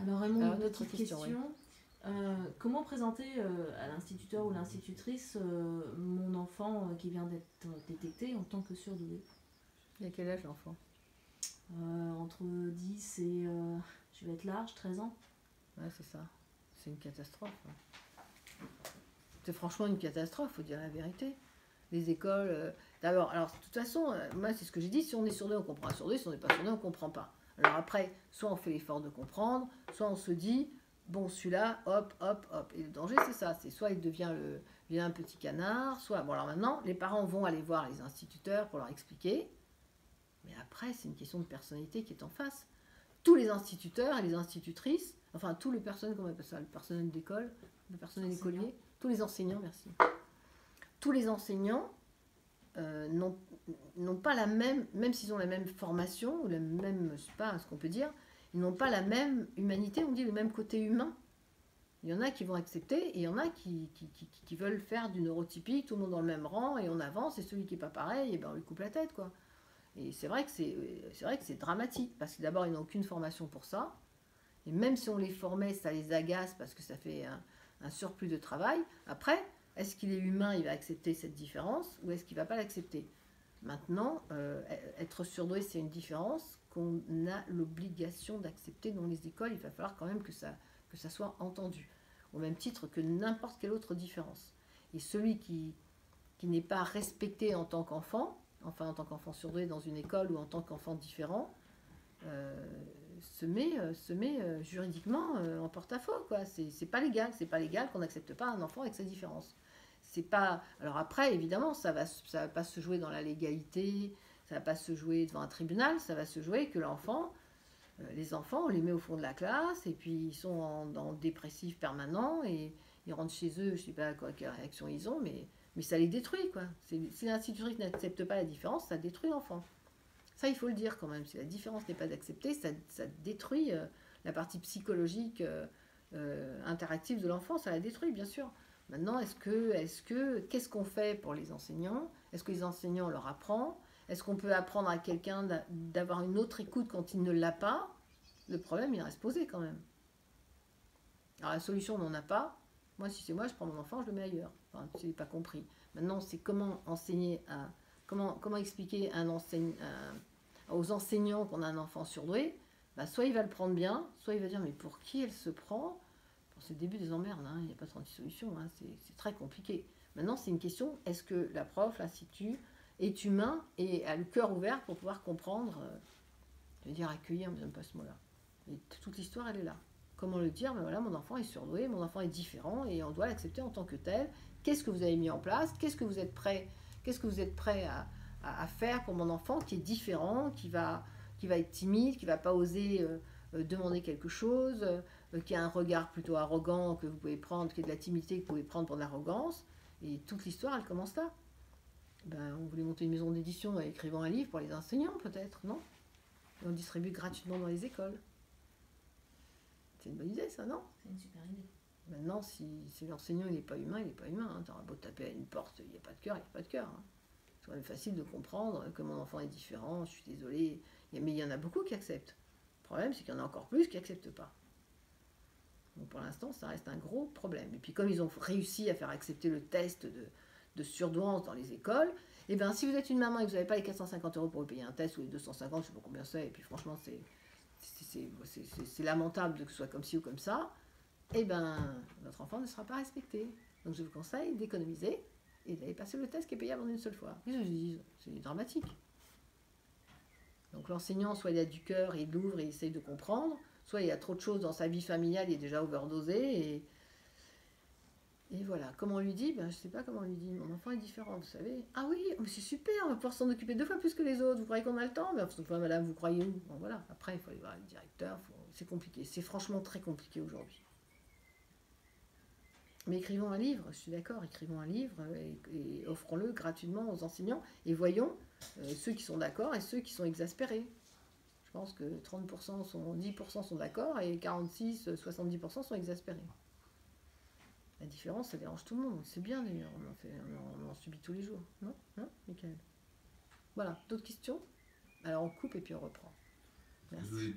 Alors Raymond, Alors, une une autre petite question, oui. question. Comment présenter à l'instituteur ou l'institutrice mon enfant qui vient d'être détecté en tant que surdoué? Il y a quel âge l'enfant? Entre 10 et, je vais être large, 13 ans. Ouais, c'est ça. C'est une catastrophe. C'est franchement une catastrophe, faut dire la vérité. Les écoles. D'abord, alors de toute façon, moi c'est ce que j'ai dit, si on est surdoué, on comprend un surdoué, si on n'est pas surdoué, on ne comprend pas. Alors après, soit on fait l'effort de comprendre, soit on se dit, bon celui-là, hop, hop, hop. Et le danger c'est ça, c'est soit il devient le vilain petit canard, soit. Bon alors maintenant, les parents vont aller voir les instituteurs pour leur expliquer, mais après c'est une question de personnalité qui est en face. Tous les instituteurs et les institutrices, enfin tous les personnes, comment on appelle ça, le personnel d'école, le personnel écolier, tous les enseignants, merci. Tous les enseignants n'ont pas la même s'ils ont la même formation, ou la même, je sais pas ce qu'on peut dire, ils n'ont pas la même humanité, on dit le même côté humain. Il y en a qui vont accepter, et il y en a qui veulent faire du neurotypique, tout le monde dans le même rang, et on avance, et celui qui n'est pas pareil, et ben on lui coupe la tête, quoi. Et c'est vrai que c'est dramatique, parce que d'abord, ils n'ont aucune formation pour ça, et même si on les formait, ça les agace, parce que ça fait un surplus de travail. Après, est-ce qu'il est humain, il va accepter cette différence, ou est-ce qu'il ne va pas l'accepter? Maintenant, être surdoué, c'est une différence qu'on a l'obligation d'accepter dans les écoles. Il va falloir quand même que ça soit entendu, au même titre que n'importe quelle autre différence. Et celui qui n'est pas respecté en tant qu'enfant, enfin en tant qu'enfant surdoué dans une école ou en tant qu'enfant différent, se met juridiquement en porte-à-faux, quoi. C'est pas légal, c'est pas légal qu'on n'accepte pas un enfant avec sa différence. C'est pas. Alors après, évidemment, ça va pas se jouer dans la légalité, ça va pas se jouer devant un tribunal, ça va se jouer que l'enfant, les enfants, on les met au fond de la classe et puis ils sont en dépressif permanent et ils rentrent chez eux, je sais pas quoi, quelle réaction ils ont, mais ça les détruit, quoi. Si l'institutrice n'accepte pas la différence, ça détruit l'enfant. Ça, il faut le dire quand même. Si la différence n'est pas acceptée, ça détruit la partie psychologique interactive de l'enfant. Ça la détruit, bien sûr. Maintenant, qu'est-ce qu'on fait pour les enseignants? Est-ce que les enseignants leur apprennent? Est-ce qu'on peut apprendre à quelqu'un d'avoir une autre écoute quand il ne l'a pas? Le problème, il reste posé quand même. Alors la solution, on n'en a pas. Moi, si c'est moi, je prends mon enfant, je le mets ailleurs. Enfin, tu n'as pas compris. Maintenant, c'est comment enseigner comment expliquer aux enseignants qu'on a un enfant surdoué. Bah, soit il va le prendre bien, soit il va dire mais pour qui elle se prend? C'est le début des emmerdes, hein, il n'y a pas 36 solutions, hein, c'est très compliqué. Maintenant, c'est une question, est-ce que la prof, l'institut, est humain et a le cœur ouvert pour pouvoir comprendre, je veux dire accueillir, mais j'aime pas ce mot-là. Et toute l'histoire, elle est là. Comment le dire? Ben voilà, mon enfant est surdoué, mon enfant est différent et on doit l'accepter en tant que tel. Qu'est-ce que vous avez mis en place? Qu'est-ce que vous êtes prêt à faire pour mon enfant qui est différent, qui va être timide, qui va pas oser demander quelque chose, qui a un regard plutôt arrogant que vous pouvez prendre, qui est de la timidité que vous pouvez prendre pour de l'arrogance. Et toute l'histoire, elle commence là. Ben, on voulait monter une maison d'édition écrivant un livre pour les enseignants, peut-être, non? Et on distribue gratuitement dans les écoles. C'est une bonne idée, ça, non? C'est une super idée. Maintenant, si l'enseignant il n'est pas humain, il n'est pas humain. Hein. Tu auras beau taper à une porte, il n'y a pas de cœur, il n'y a pas de cœur. Hein. C'est quand même facile de comprendre que mon enfant est différent, je suis désolée. Mais il y en a beaucoup qui acceptent. Le problème, c'est qu'il y en a encore plus qui n'acceptent pas. Donc pour l'instant, ça reste un gros problème. Et puis comme ils ont réussi à faire accepter le test de surdouance dans les écoles, et bien si vous êtes une maman et que vous n'avez pas les 450 € pour payer un test ou les 250, je ne sais pas combien c'est, et puis franchement c'est lamentable que ce soit comme ci ou comme ça, et ben votre enfant ne sera pas respecté. Donc je vous conseille d'économiser et d'aller passer le test qui est payable en une seule fois. Qu'est-ce que je dis? C'est dramatique. Donc l'enseignant, soit il a du cœur, il l'ouvre et il essaye de comprendre, soit il y a trop de choses dans sa vie familiale, il est déjà overdosé, et voilà. Comment on lui dit? Ben, je ne sais pas comment on lui dit. Mon enfant est différent, vous savez. Ah oui, mais c'est super, on va pouvoir s'en occuper 2 fois plus que les autres. Vous croyez qu'on a le temps? Ben, madame, vous croyez où? Bon, voilà. Après, il faut aller voir le directeur. C'est compliqué. C'est franchement très compliqué aujourd'hui. Mais écrivons un livre, je suis d'accord, écrivons un livre et offrons-le gratuitement aux enseignants et voyons ceux qui sont d'accord et ceux qui sont exaspérés. Je pense que 30% 10% sont d'accord et 70% sont exaspérés. La différence, ça dérange tout le monde. C'est bien d'ailleurs, on en subit tous les jours. Non? Non, Michael? Voilà, d'autres questions? Alors on coupe et puis on reprend. Merci.